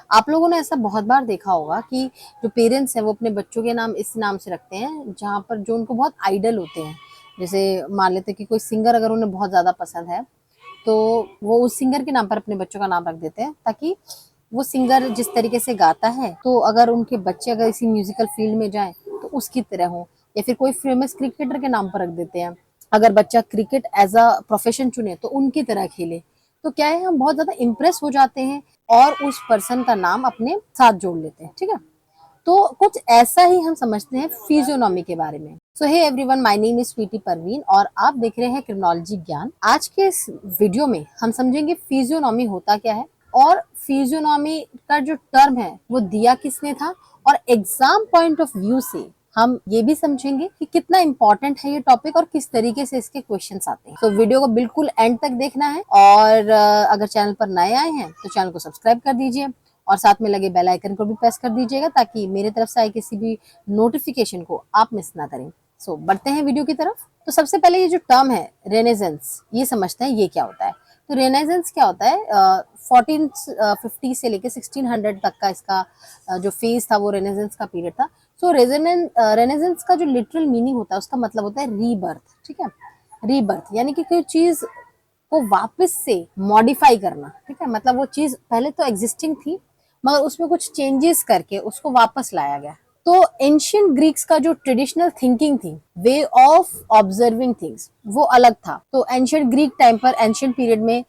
आप लोगों ने ऐसा बहुत बार देखा होगा कि जो पेरेंट्स हैं वो अपने बच्चों के नाम इस नाम से रखते हैं जहाँ पर जो उनको बहुत आइडल होते हैं। जैसे मान लेते हैं कि कोई सिंगर अगर उन्हें बहुत ज़्यादा पसंद है तो वो उस सिंगर के नाम पर अपने बच्चों का नाम रख देते हैं, ताकि वो सिंगर जिस तरीके से गाता है तो अगर उनके बच्चे अगर इसी म्यूजिकल फील्ड में जाएं तो उसकी तरह हो। या फिर कोई फेमस क्रिकेटर के नाम पर रख देते हैं, अगर बच्चा क्रिकेट एज अ प्रोफेशन चुने तो उनकी तरह खेले। तो क्या है, हम बहुत ज्यादा इम्प्रेस हो जाते हैं और उस पर्सन का नाम अपने साथ जोड़ लेते हैं। ठीक है, तो कुछ ऐसा ही हम समझते हैं फिजियोनॉमी के बारे में। So hey everyone, my name is Sweety Parveen और आप देख रहे हैं क्रिमिनोलॉजी ज्ञान। आज के इस वीडियो में हम समझेंगे फिजियोनॉमी होता क्या है और फिजियोनॉमी का जो टर्म है वो दिया किसने था, और एग्जाम पॉइंट ऑफ व्यू से हम ये भी समझेंगे कि कितना इंपॉर्टेंट है ये टॉपिक और किस तरीके से इसके क्वेश्चंस आते हैं। तो वीडियो को बिल्कुल एंड तक देखना है और अगर चैनल पर नए आए हैं तो चैनल को सब्सक्राइब कर दीजिए और साथ में लगे बेल आइकन को भी प्रेस कर दीजिएगा ताकि मेरे तरफ से आए किसी भी नोटिफिकेशन को आप मिस ना करें। सो बढ़ते हैं वीडियो की तरफ। तो सबसे पहले ये जो टर्म है रेनेजेंस, ये समझते हैं ये क्या होता है। तो रेनेजेंस क्या होता है, 1450 से लेके 1600 तक का इसका जो फेज था वो रेनेजेंस का पीरियड था। सो रेनेजेंस का जो लिटरल मीनिंग होता है उसका मतलब होता है रीबर्थ। ठीक है, रीबर्थ यानी कि कोई चीज को वापस से मॉडिफाई करना। ठीक है, मतलब वो चीज पहले तो एग्जिस्टिंग थी मगर उसमें कुछ चेंजेस करके उसको वापस लाया गया। तो एंशियंट ग्रीक्स का जो ट्रेडिशनल थिंकिंग थी, वे ऑफ ऑब्जर्विंग थिंग्स, वो अलग था। तो एंशियंट ग्रीक टाइम पर, एंशियंट पीरियड में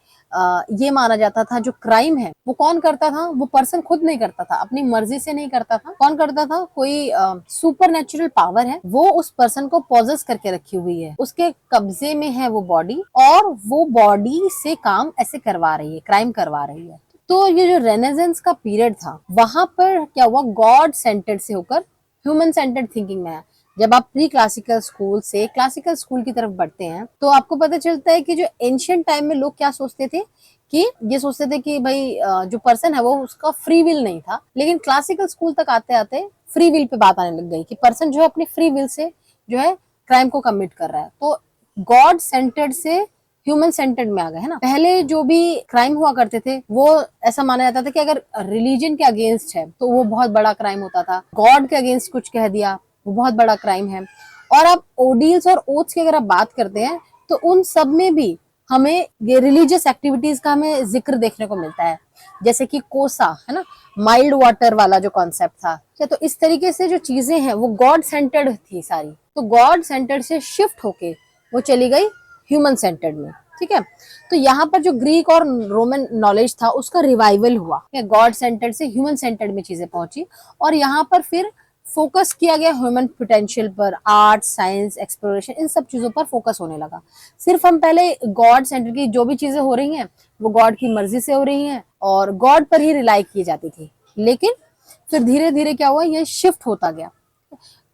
ये माना जाता था जो क्राइम है वो कौन करता था, वो पर्सन खुद नहीं करता था, अपनी मर्जी से नहीं करता था। कौन करता था, कोई सुपर नेचुरल पावर है वो उस पर्सन को पॉजेस करके रखी हुई है, उसके कब्जे में है वो बॉडी और वो बॉडी से काम ऐसे करवा रही है, क्राइम करवा रही है। तो ये जो रेनेजेंस का पीरियड था वहां पर क्या हुआ, गॉड सेंटर्ड से होकर ह्यूमन सेंटर्ड थिंकिंग में आया। जब आप प्री क्लासिकल स्कूल से क्लासिकल स्कूल की तरफ बढ़ते हैं तो आपको पता चलता है कि जो एंशियंट टाइम में लोग क्या सोचते थे कि ये सोचते थे कि भाई जो पर्सन है वो उसका फ्री विल नहीं था। लेकिन क्लासिकल स्कूल तक आते आते फ्री विल पे बात आने लग गई कि पर्सन जो है अपनी फ्री विल से जो है क्राइम को कमिट कर रहा है। तो गॉड सेंटर्ड से ह्यूमन सेंटर्ड में आ गए, है ना। पहले जो भी क्राइम हुआ करते थे वो ऐसा माना जाता था कि अगर रिलीजन के अगेंस्ट है तो वो बहुत बड़ा क्राइम होता था, गॉड के अगेंस्ट कुछ कह दिया वो बहुत बड़ा क्राइम है। और आप ओडील्स और ओथ्स की अगर आप बात करते हैं तो उन सब में भी हमें ये रिलीजियस एक्टिविटीज का हमें जिक्र देखने को मिलता है, जैसे कि कोसा, है ना, माइल्ड वाटर वाला जो कॉन्सेप्ट था। तो इस तरीके से जो चीजें हैं वो गॉड सेंटर्ड थी सारी, तो गॉड सेंटर्ड से शिफ्ट होके वो चली गई ह्यूमन सेंटर्ड में। ठीक है, तो यहाँ पर जो ग्रीक और रोमन नॉलेज था उसका रिवाइवल हुआ, गॉड सेंटर्ड से ह्यूमन सेंटर्ड में चीजें पहुंची और यहाँ पर फिर फोकस किया गया ह्यूमन पोटेंशियल पर, आर्ट, साइंस, एक्सप्लोरेशन, इन सब चीजों पर फोकस होने लगा। सिर्फ हम पहले गॉड सेंटर की जो भी चीजें हो रही हैं वो गॉड की मर्जी से हो रही हैं और गॉड पर ही रिलाई की जाती थी, लेकिन फिर धीरे धीरे क्या हुआ, ये शिफ्ट होता गया।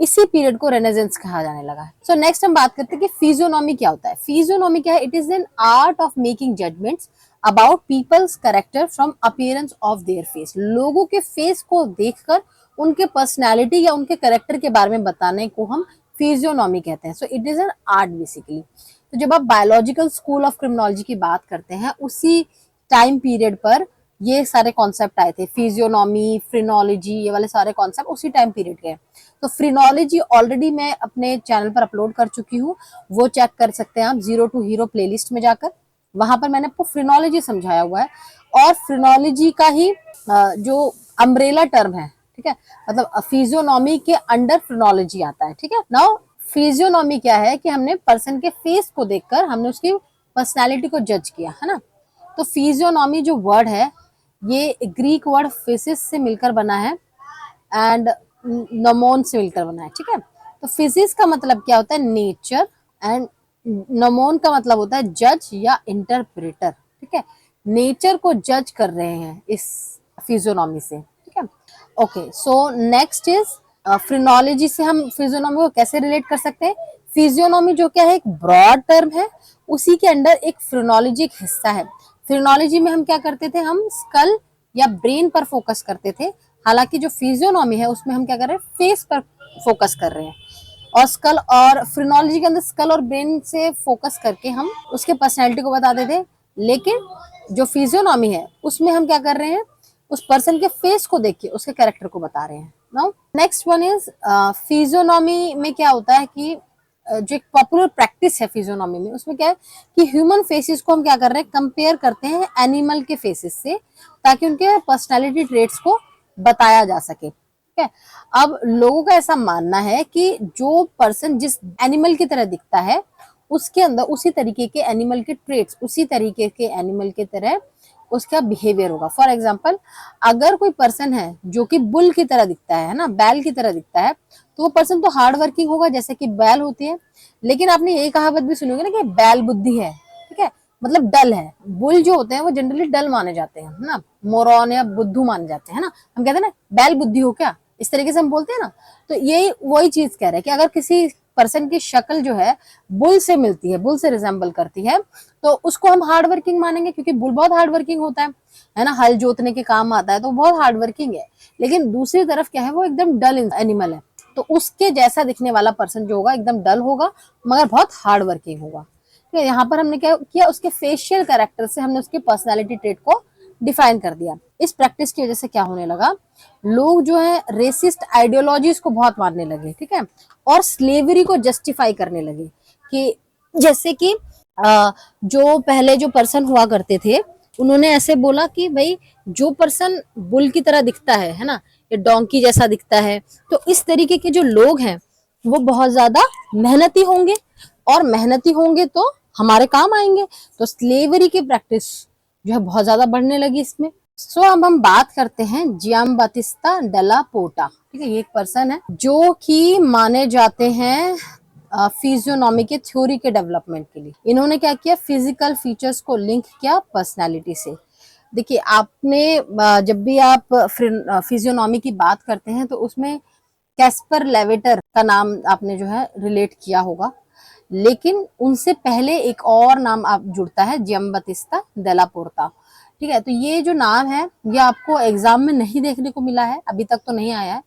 इसी पीरियड को रेनेजेंस कहा जाने लगा। सो नेक्स्ट हम बात करते हैं कि फिजियोनॉमी क्या होता है। फिजियोनॉमी क्या है, it is an art of making judgments about people's character from appearance of their face. लोगों के फेस को देखकर उनके पर्सनैलिटी या उनके कैरेक्टर के बारे में बताने को हम फिजियोनॉमी कहते हैं। So it is an art basically. तो जब आप बायोलॉजिकल स्कूल ऑफ क्रिमिनोलॉजी की बात करते हैं उसी टाइम पीरियड पर ये सारे कॉन्सेप्ट आए थे, फिजियोनॉमी, फ्रिनोलॉजी, ये वाले सारे कॉन्सेप्ट उसी टाइम पीरियड के। तो फ्रिनोलॉजी ऑलरेडी मैं अपने चैनल पर अपलोड कर चुकी हूँ, वो चेक कर सकते हैं आप जीरो टू हीरो प्लेलिस्ट में जाकर, वहां पर मैंने आपको फ्रिनोलॉजी समझाया हुआ है। और फ्रिनोलॉजी का ही जो अम्ब्रेला टर्म है, ठीक है, मतलब फिजियोनॉमी के अंडर फ्रिनोलॉजी आता है। ठीक है, नाउ फिजियोनॉमी क्या है कि हमने पर्सन के फेस को देखकर हमने उसकी पर्सनैलिटी को जज किया, है ना। तो फिजियोनॉमी जो वर्ड है ये ग्रीक वर्ड फिजिस से मिलकर बना है एंड नमोन से मिलकर बना है। ठीक है, तो फिजिस का मतलब क्या होता है, नेचर, एंड नमोन का मतलब होता है जज या इंटरप्रेटर। ठीक है, नेचर को जज कर रहे हैं इस फिजियोनॉमी से। ठीक है, ओके, सो नेक्स्ट इज फ्रिनोलॉजी से हम फिजियोनॉमी को कैसे रिलेट कर सकते हैं। फिजियोनॉमी जो क्या है, एक ब्रॉड टर्म है, उसी के अंडर एक फ्रिनोलॉजी एक हिस्सा है। फ्रिनोलॉजी में हम क्या करते थे, हम स्कल या ब्रेन पर फोकस करते थे, हालांकि जो फिजियोनॉमी है उसमें हम क्या कर रहे हैं, फेस पर फोकस कर रहे हैं। और स्कल और फ्रिनोलॉजी के अंदर स्कल और ब्रेन से फोकस करके हम उसके पर्सनैलिटी को बताते थे, लेकिन जो फिजियोनॉमी है उसमें हम क्या कर रहे हैं, उस पर्सन के फेस को देख के उसके कैरेक्टर को बता रहे हैं। नाउ नेक्स्ट वन इज फिजियोनॉमी में क्या होता है कि जो एक पॉपुलर प्रैक्टिस है फिजियोनॉमी में, उसमें क्या है कि ह्यूमन फेसेस को हम क्या कर रहे हैं, कंपेयर करते हैं एनिमल के फेसेस से, ताकि उनके पर्सनालिटी ट्रेट्स को बताया जा सके। ठीक है, अब लोगों का ऐसा मानना है कि जो पर्सन जिस एनिमल की तरह दिखता है, उसके अंदर उसी तरीके के एनिमल के ट्रेट्स, उसी तरीके के एनिमल की तरह उसका बिहेवियर होगा। फॉर एग्जाम्पल, अगर कोई पर्सन है जो कि बुल की तरह दिखता है ना, बैल की तरह दिखता है, तो वो पर्सन तो हार्ड वर्किंग होगा जैसे कि बैल होती है। लेकिन आपने ये कहावत भी सुनी होगी ना कि बैल बुद्धि है। ठीक है, मतलब डल है। बुल जो होते हैं वो जनरली डल माने जाते हैं, है ना, मोरॉन या बुद्धू माने जाते हैं ना। हम कहते हैं ना बैल बुद्धि हो क्या, इस तरीके से हम बोलते हैं ना। तो ये वही चीज कह रहे हैं कि अगर किसी पर्सन की शक्ल जो है बुल से मिलती है, बुल से रिजेंबल करती है, तो उसको हम हार्ड वर्किंग मानेंगे, क्योंकि बुल बहुत हार्ड वर्किंग होता है ना, हल जोतने के काम आता है, तो बहुत हार्ड वर्किंग है। लेकिन दूसरी तरफ क्या है, वो एकदम डल एनिमल है। तो उसके जैसा दिखने वाला पर्सन जो होगा एकदम डल होगा, मगर बहुत हार्ड वर्किंग होगा। तो यहाँ पर हमने क्या किया, उसके फेशियल कैरेक्टर से हमने उसके पर्सनैलिटी ट्रेट को डिफाइन कर दिया। इस प्रैक्टिस की वजह से क्या होने लगा, लोग जो है रेसिस्ट आइडियोलॉजीज को बहुत मानने लगे। ठीक है, और स्लेवरी को जस्टिफाई करने लगे कि जैसे कि जो पहले जो पर्सन हुआ करते थे, उन्होंने ऐसे बोला कि भाई जो पर्सन बुल की तरह दिखता है ना, ये डोंकी जैसा दिखता है, तो इस तरीके के जो लोग हैं वो बहुत ज्यादा मेहनती होंगे, और मेहनती होंगे तो हमारे काम आएंगे। तो स्लेवरी की प्रैक्टिस जो है बहुत ज्यादा बढ़ने लगी इसमें। सो अब हम बात करते हैं जियाम्बातिस्ता डेला पोर्टा। ठीक है, ये एक पर्सन है जो कि माने जाते हैं फिजियोनॉमी के थ्योरी के डेवलपमेंट के लिए। इन्होंने क्या किया, फिजिकल फीचर्स को लिंक किया पर्सनालिटी से। देखिए, आपने जब भी आप फिजियोनॉमी की बात करते हैं तो उसमें कैस्पर लेविटर का नाम आपने जो है रिलेट किया होगा, लेकिन उनसे पहले एक और नाम आप जुड़ता है, जियम्बातिस्ता डेला पोर्टा। ठीक है, तो ये जो नाम है ये आपको एग्जाम में नहीं देखने को मिला है, अभी तक तो नहीं आया है,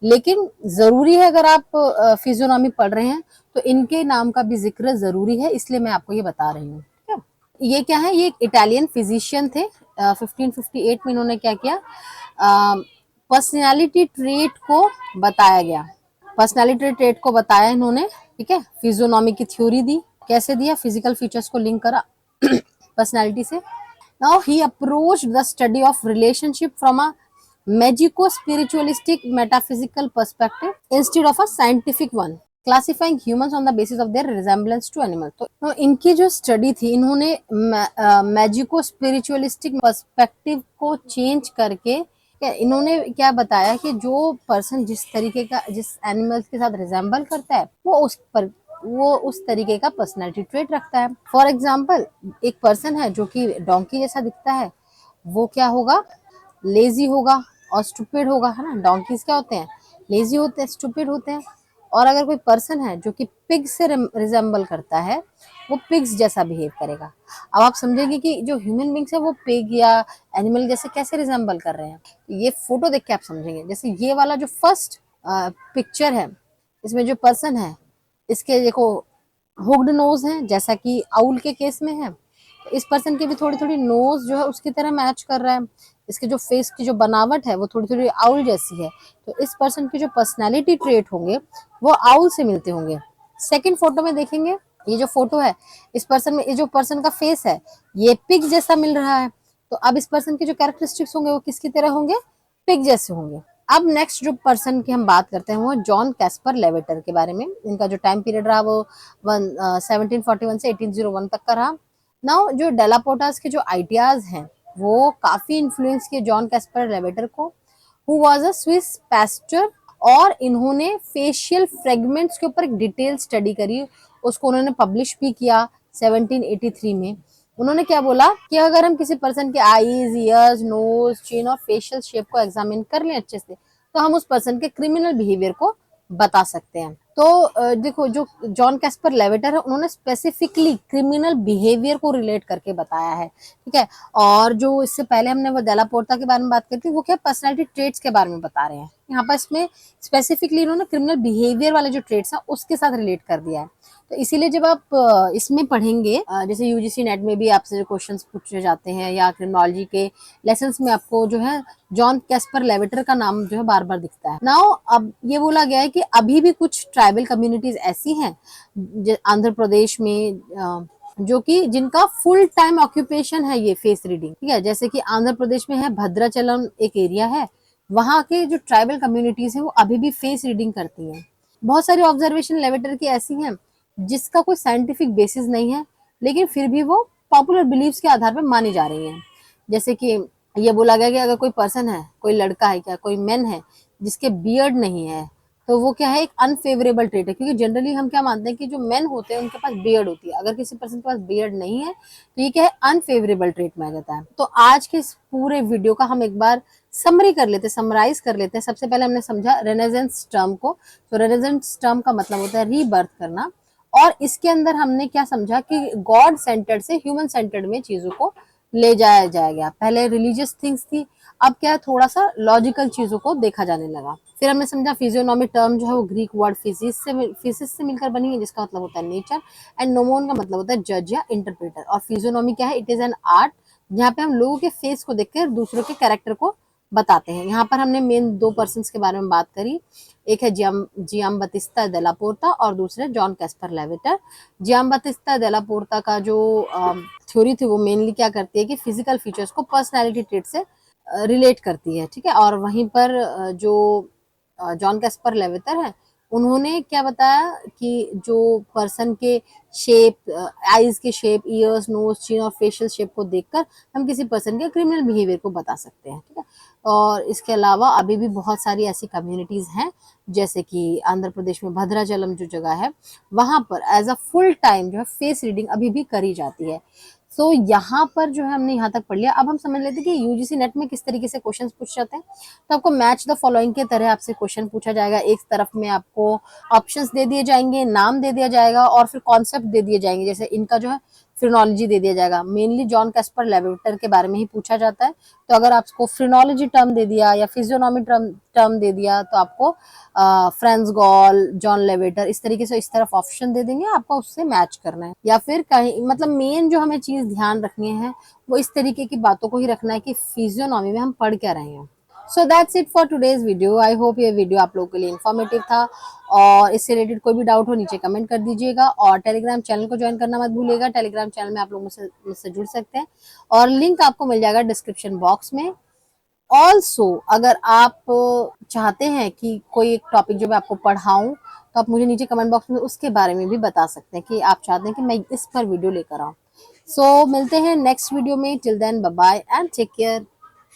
लेकिन जरूरी है। अगर आप फिजियोनॉमी पढ़ रहे हैं तो इनके नाम का भी जिक्र जरूरी है, इसलिए मैं आपको ये बता रही हूँ। ठीक है, ये क्या है, ये एक इटालियन फिजिशियन थे। 1558 में इन्होंने क्या किया, पर्सनैलिटी ट्रेट को बताया गया, पर्सनैलिटी ट्रेट को बताया इन्होंने। ठीक है, फिजियोनॉमी की थ्योरी दी, कैसे दिया, फिजिकल फीचर्स को लिंक करा पर्सनैलिटी से। Now he approached the study of relationship from a magico spiritualistic metaphysical perspective instead of a scientific one, classifying humans on the basis of their resemblance to animal. तो इनकी जो study थी, इन्होंने magico spiritualistic perspective को change करके इन्होंने क्या बताया कि जो पर्सन जिस तरीके का, जिस एनिमल्स के साथ रिजेंबल करता है, वो उस तरीके का पर्सनैलिटी ट्रेट रखता है। फॉर एग्जाम्पल, एक पर्सन है जो कि डोंकी जैसा दिखता है, वो क्या होगा, लेजी होगा और स्टूपिड होगा, है ना। डोंकीज क्या होते हैं, लेजी होते हैं, स्टूपिड होते हैं। और अगर कोई पर्सन है जो कि पिग से रिजेंबल करता है, वो पिग्स जैसा बिहेव करेगा। अब आप समझेंगे कि जो ह्यूमन बींग्स है वो पिग या एनिमल जैसे कैसे रिजेंबल कर रहे हैं। ये फोटो देख के आप समझेंगे। जैसे ये वाला जो फर्स्ट पिक्चर है, इसमें जो पर्सन है, इसके देखो हुक्ड नोज है, जैसा कि आउल के केस में है। तो इस पर्सन की भी थोड़ी थोड़ी नोज जो है उसकी तरह मैच कर रहा है। इसके जो फेस की जो बनावट है वो थोड़ी थोड़ी आउल जैसी है। तो इस पर्सन की जो पर्सनैलिटी ट्रेट होंगे वो आउल से मिलते होंगे। सेकंड फोटो में देखेंगे, ये जो फोटो है, इस पर्सन में ये जो पर्सन का फेस है ये पिग जैसा मिल रहा है। तो अब इस पर्सन के जो कैरेक्टरिस्टिक्स होंगे वो किसकी तरह होंगे, पिग जैसे होंगे। अब नेक्स्ट जो पर्सन की हम बात करते हैं वो जॉन कैस्पर लेविटर के बारे में। इनका जो टाइम पीरियड रहा वो 1741 से 1801 तक का रहा। नाउ जो डेला पोर्टास के जो आइडियाज हैं वो काफी इन्फ्लुएंस किए जॉन कैस्पर लेविटर को, who was a Swiss pastor. और इन्होंने फेशियल फ्रेगमेंट्स के ऊपर एक डिटेल स्टडी करी, उसको उन्होंने पब्लिश भी किया 1783 में। उन्होंने क्या बोला कि अगर हम किसी पर्सन के आईज, ईयर्स, नोज, चिन और फेशियल शेप को एग्जामिन कर लें अच्छे से, तो हम उस पर्सन के क्रिमिनल बिहेवियर को बता सकते हैं। तो देखो, जो जॉन कैस्पर लेविटर है उन्होंने स्पेसिफिकली क्रिमिनल बिहेवियर को रिलेट करके बताया है। ठीक है, और जो इससे पहले हमने वो डेला पोर्टा के बारे में बात करी थी, वो क्या पर्सनैलिटी ट्रेट्स के बारे में बता रहे हैं। यहाँ पर इसमें स्पेसिफिकली इन्होंने क्रिमिनल बिहेवियर वाले जो ट्रेट्स हैं उसके साथ रिलेट कर दिया है। तो इसीलिए जब आप इसमें पढ़ेंगे, जैसे यूजीसी नेट में भी आपसे जो क्वेश्चंस पूछे जाते हैं या क्रिमिनोलॉजी के लेसन्स में आपको जो है जॉन कैस्पर लेविटर का नाम जो है बार बार दिखता है। नाउ अब ये बोला गया है कि अभी भी कुछ ट्राइबल कम्युनिटीज ऐसी हैं आंध्र प्रदेश में, जो कि जिनका फुल टाइम ऑक्यूपेशन है ये फेस रीडिंग, ठीक है। जैसे कि आंध्र प्रदेश में है भद्राचलम एक एरिया है, वहां के जो ट्राइबल कम्युनिटीज है वो अभी भी फेस रीडिंग करती हैं। बहुत सारी ऑब्जर्वेशन लेविटर की ऐसी हैं जिसका कोई साइंटिफिक बेसिस नहीं है, लेकिन फिर भी वो पॉपुलर बिलीव्स के आधार पर मानी जा रही हैं। जैसे कि ये बोला गया कि अगर कोई पर्सन है, कोई लड़का है, क्या कोई मैन है जिसके बियर्ड नहीं है, तो वो क्या है, एक अनफेवरेबल ट्रेट है। क्योंकि जनरली हम क्या मानते हैं कि जो मेन होते हैं उनके पास बियर्ड होती है, अगर किसी पर्सन के पास बियर्ड नहीं है तो ये क्या है, अनफेवरेबल ट्रेट माना जाता है। तो आज के इस पूरे वीडियो का हम एक बार समरी कर लेते हैं, समराइज कर लेते हैं। सबसे पहले हमने समझा रेनेजेंस टर्म को। तो रेनेजेंस टर्म का मतलब होता है रीबर्थ करना, और इसके अंदर हमने क्या समझा कि गॉड सेंटर्ड से ह्यूमन सेंटर्ड में चीजों को ले जाया जाएगा। पहले रिलीजियस थिंग्स थी, अब क्या है, थोड़ा सा लॉजिकल चीजों को देखा जाने लगा। फिर हमने समझा फिजियोनॉमी टर्म जो है वो ग्रीक वर्ड फिजिस से मिलकर बनी है, जिसका मतलब होता है नेचर, एंड नोमोन का मतलब होता है जज या इंटरप्रेटर। और फिजियोनॉमी क्या है, इट इज एन आर्ट जहाँ पे हम लोगों के फेस को देखकर दूसरों के कैरेक्टर को बताते हैं। यहाँ पर हमने मेन दो पर्सन के बारे में बात करी, एक है जियाम्बातिस्ता डेला पोर्ता और दूसरे जॉन कैस्पर लेविटर। जियाम्बातिस्ता डेला पोर्ता का जो थ्योरी थी वो मेनली क्या करती है कि फिजिकल फीचर्स को पर्सनैलिटी ट्रेट से रिलेट करती है, ठीक है। और वहीं पर जो जॉन कैस्पर लेविटर है, उन्होंने क्या बताया कि जो पर्सन के शेप, आईज के शेप, ईयर्स, नोज, चिन और फेशियल शेप को देखकर हम किसी पर्सन के क्रिमिनल बिहेवियर को बता सकते हैं, ठीक है। और इसके अलावा अभी भी बहुत सारी ऐसी कम्युनिटीज हैं, जैसे कि आंध्र प्रदेश में भद्राचलम जो जगह है, वहां पर एज अ फुल टाइम जो है फेस रीडिंग अभी भी करी जाती है। सो यहाँ पर जो है हमने यहाँ तक पढ़ लिया। अब हम समझ लेते हैं कि यूजीसी नेट में किस तरीके से क्वेश्चन पूछ जाते हैं। तो आपको मैच द फॉलोइंग के तरह आपसे क्वेश्चन पूछा जाएगा। एक तरफ में आपको ऑप्शंस दे दिए जाएंगे, नाम दे दिया जाएगा और फिर कॉन्सेप्ट दे दिए जाएंगे। जैसे इनका जो है फ्रेनोलॉजी दे दिया जाएगा, मेनली जॉन कैस्पर लेविटर के बारे में ही पूछा जाता है। तो अगर आपको फ्रेनोलॉजी टर्म दे दिया या फिजियोनॉमी टर्म दे दिया तो आपको फ्रेंस गॉल, जॉन लेविटर, इस तरीके से इस तरफ ऑप्शन दे देंगे, आपको उससे मैच करना है। या फिर कहीं मतलब मेन जो हमें चीज ध्यान रखनी है वो इस तरीके की बातों को ही रखना है कि फिजियोनॉमी में हम पढ़ क्या रहे हैं। So that's it for today's video. I hope ये वीडियो आप लोगों के लिए इन्फॉर्मेटिव था, और इससे रिलेटेड कोई भी डाउट हो नीचे कमेंट कर दीजिएगा। और टेलीग्राम चैनल को ज्वाइन करना मत भूलिएगा। टेलीग्राम चैनल में आप लोग मुझसे जुड़ सकते हैं और लिंक आपको मिल जाएगा डिस्क्रिप्शन बॉक्स में। ऑल्सो अगर आप चाहते हैं कि कोई एक टॉपिक जो मैं आपको पढ़ाऊं, तो आप मुझे नीचे कमेंट बॉक्स में उसके बारे में भी बता सकते हैं कि आप चाहते हैं कि मैं इस पर वीडियो लेकर आऊं। सो मिलते हैं नेक्स्ट वीडियो में। Till then bye bye and take care.